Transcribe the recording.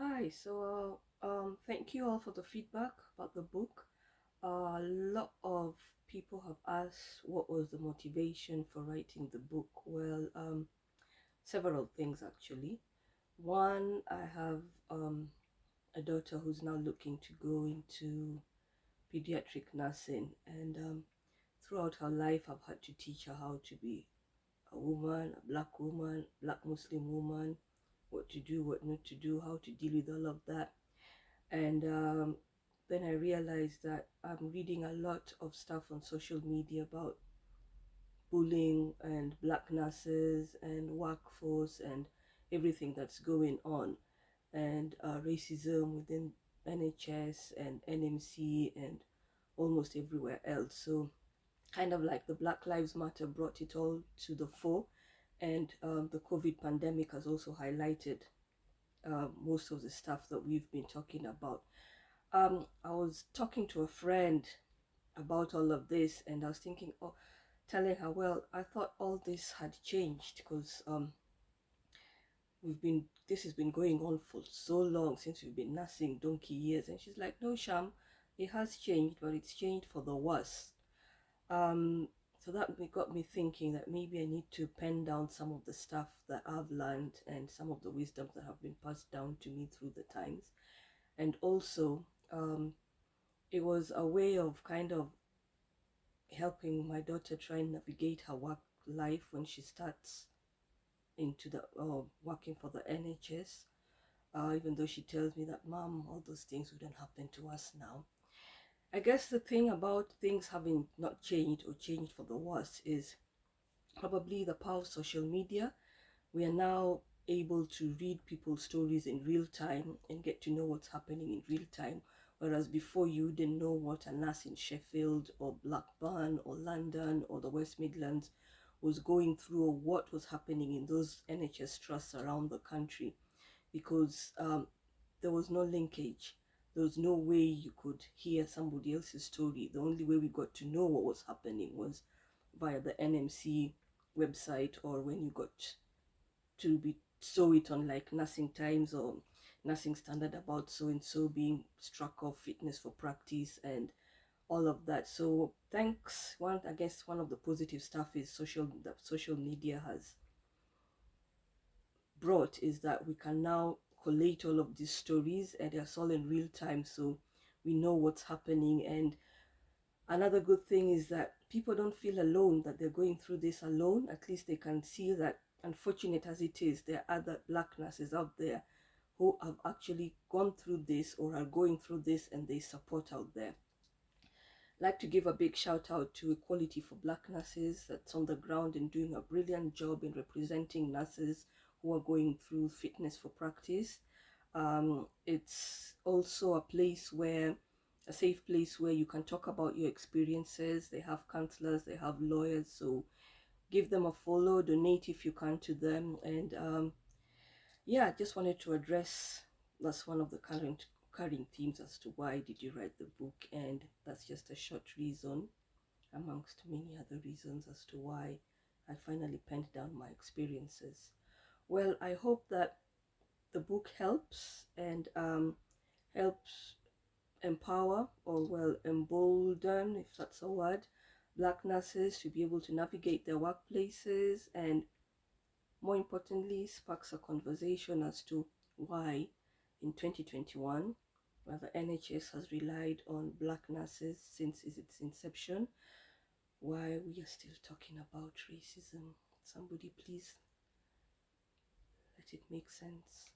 Hi, thank you all for the feedback about the book. A lot of people have asked what was the motivation for writing the book. Several things actually. One, I have a daughter who's now looking to go into pediatric nursing, and throughout her life, I've had to teach her how to be a woman, black Muslim woman, what to do, what not to do, how to deal with all of that. And then I realized that I'm reading a lot of stuff on social media about bullying and black nurses and workforce and everything that's going on, and racism within NHS and NMC and almost everywhere else. So kind of like the Black Lives Matter brought it all to the fore, and the COVID pandemic has also highlighted most of the stuff that we've been talking about. I was talking to a friend about all of this, and I was thinking, oh, telling her, well, I thought all this had changed because this has been going on for so long, since we've been nursing donkey years. And she's like, no, Sham, it has changed, but it's changed for the worse. Um, so that got me thinking that maybe I need to pen down some of the stuff that I've learned and some of the wisdoms that have been passed down to me through the times. And also, it was a way of kind of helping my daughter try and navigate her work life when she starts into the working for the NHS. Even though she tells me that, Mom, all those things wouldn't happen to us now. I guess the thing about things having not changed or changed for the worse is probably the power of social media. We are now able to read people's stories in real time and get to know what's happening in real time. Whereas before, you didn't know what a nurse in Sheffield or Blackburn or London or the West Midlands was going through, or what was happening in those NHS trusts around the country, because there was no linkage. There was no way you could hear somebody else's story. The only way we got to know what was happening was via the NMC website, or when you got to be saw it on like Nursing Times or Nursing Standard about so and so being struck off fitness for practice and all of that. So thanks. I guess one of the positive stuff is that social media has brought is that we can now collate all of these stories, and they're all in real time, so we know what's happening. And another good thing is that people don't feel alone, that they're going through this alone. At least they can see that, unfortunate as it is, there are other black nurses out there who have actually gone through this or are going through this, and they support out there. I'd like to give a big shout out to Equality for Black Nurses, that's on the ground and doing a brilliant job in representing nurses who are going through fitness for practice. It's also a safe place where you can talk about your experiences. They have counselors, they have lawyers, so give them a follow, donate if you can to them. And yeah, I just wanted to address, that's one of the current themes as to why did you write the book, and that's just a short reason amongst many other reasons as to why I finally penned down my experiences. Well, I hope that the book helps, and helps empower, or well, embolden, if that's a word, black nurses to be able to navigate their workplaces, and more importantly, sparks a conversation as to why in 2021, where the NHS has relied on black nurses since its inception, why we are still talking about racism. Somebody please let it make sense.